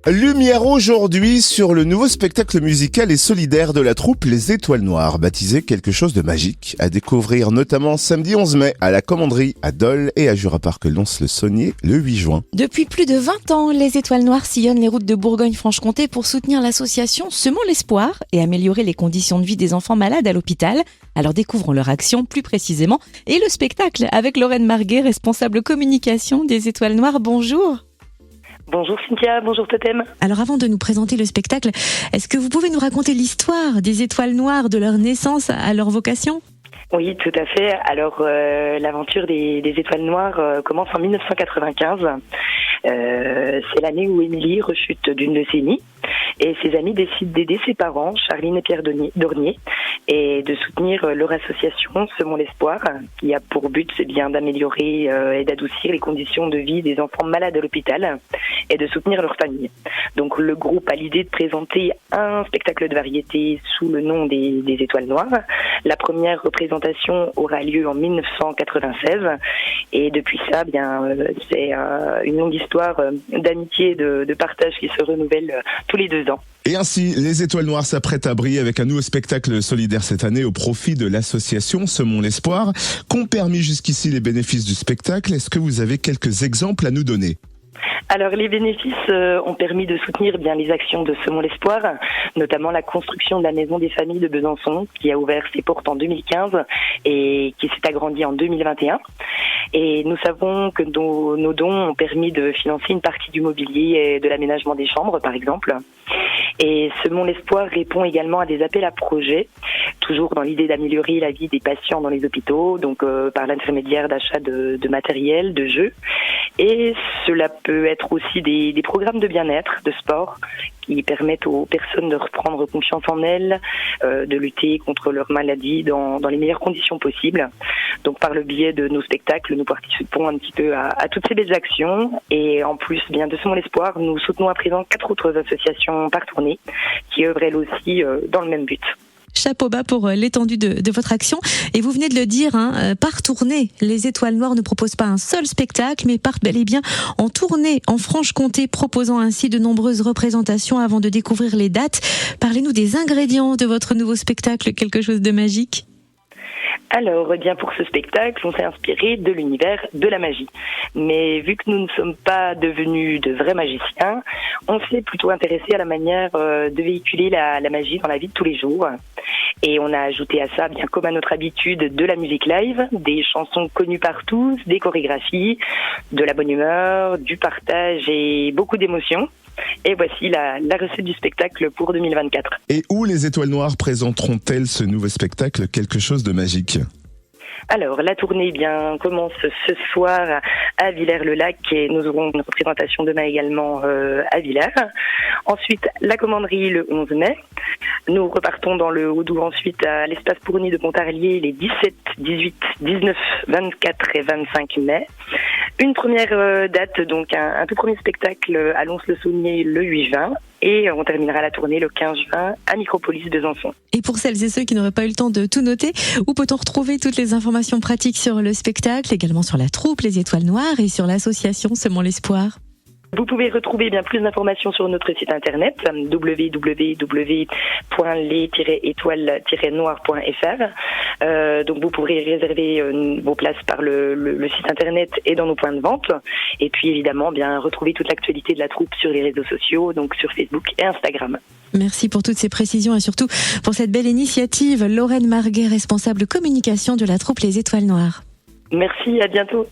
Lumière aujourd'hui sur le nouveau spectacle musical et solidaire de la troupe Les Étoiles Noires, baptisé Quelque chose de magique, à découvrir notamment samedi 11 mai à la Commanderie, à Dole et à Jura-Parc-Lons-le-Saunier le 8 juin. Depuis plus de 20 ans, Les Étoiles Noires sillonnent les routes de Bourgogne-Franche-Comté pour soutenir l'association Semons l'espoir et améliorer les conditions de vie des enfants malades à l'hôpital. Alors découvrons leur action plus précisément et le spectacle avec Lorraine Marguet, responsable communication des Étoiles Noires. Bonjour. Bonjour Cynthia, bonjour Totem. Alors avant de nous présenter le spectacle, est-ce que vous pouvez nous raconter l'histoire des Étoiles Noires, de leur naissance à leur vocation ? Oui, tout à fait. Alors, l'aventure des Étoiles Noires commence en 1995. C'est l'année où Émilie rechute d'une leucémie et ses amis décident d'aider ses parents, Charline et Pierre Dornier, et de soutenir leur association Semons l'espoir, qui a pour but d'améliorer et d'adoucir les conditions de vie des enfants malades à l'hôpital et de soutenir leurs familles. Donc le groupe a l'idée de présenter un spectacle de variété sous le nom des Étoiles Noires. La première représentation aura lieu en 1996 et depuis ça, c'est une longue histoire d'amitié, de partage qui se renouvelle tous les 2 ans. Et ainsi, les Étoiles Noires s'apprêtent à briller avec un nouveau spectacle solidaire cette année au profit de l'association Semons l'espoir. Qu'ont permis jusqu'ici les bénéfices du spectacle ? Est-ce que vous avez quelques exemples à nous donner ? Alors les bénéfices ont permis de soutenir les actions de Semons l'espoir, notamment la construction de la Maison des Familles de Besançon qui a ouvert ses portes en 2015 et qui s'est agrandie en 2021. Et nous savons que nos dons ont permis de financer une partie du mobilier et de l'aménagement des chambres par exemple. Et Semons l'espoir répond également à des appels à projets, toujours dans l'idée d'améliorer la vie des patients dans les hôpitaux, donc par l'intermédiaire d'achat de matériel, de jeux. Et cela peut être aussi des programmes de bien-être, de sport, qui permettent aux personnes de reprendre confiance en elles, de lutter contre leur maladie dans les meilleures conditions possibles. Donc par le biais de nos spectacles, nous participons un petit peu à toutes ces belles actions. Et en plus de Semons l'espoir, nous soutenons à présent 4 autres associations par tournée qui œuvrent elles aussi dans le même but. Chapeau bas pour l'étendue de votre action. Et vous venez de le dire, par tournée, les Étoiles Noires ne proposent pas un seul spectacle, mais partent bel et bien en tournée en Franche-Comté, proposant ainsi de nombreuses représentations avant de découvrir les dates. Parlez-nous des ingrédients de votre nouveau spectacle, Quelque chose de magique. Alors, pour ce spectacle, on s'est inspiré de l'univers de la magie. Mais vu que nous ne sommes pas devenus de vrais magiciens, on s'est plutôt intéressé à la manière de véhiculer la magie dans la vie de tous les jours. Et on a ajouté à ça, comme à notre habitude, de la musique live, des chansons connues par tous, des chorégraphies, de la bonne humeur, du partage et beaucoup d'émotions. Et voici la recette du spectacle pour 2024. Et où les Étoiles Noires présenteront-elles ce nouveau spectacle Quelque chose de magique ? Alors, la tournée commence ce soir à Villers-le-Lac et nous aurons une représentation demain également à Villers. Ensuite, la Commanderie le 11 mai. Nous repartons dans le Haut-Doubs ensuite à l'espace Pourny de Pontarlier les 17, 18, 19, 24 et 25 mai. Une première date, donc un tout premier spectacle à Lons-le-Saunier le 8 juin. Et on terminera la tournée le 15 juin à Micropolis Besançon. Et pour celles et ceux qui n'auraient pas eu le temps de tout noter, où peut-on retrouver toutes les informations pratiques sur le spectacle, également sur la troupe Les Étoiles Noires et sur l'association Semons l'espoir ? Vous pouvez retrouver plus d'informations sur notre site internet www.les-étoiles-noires.fr. Donc vous pourrez réserver vos places par le site internet et dans nos points de vente. Et puis évidemment, retrouver toute l'actualité de la troupe sur les réseaux sociaux, donc sur Facebook et Instagram. Merci pour toutes ces précisions et surtout pour cette belle initiative. Lorraine Marguet, responsable communication de la troupe Les Étoiles Noires. Merci, à bientôt.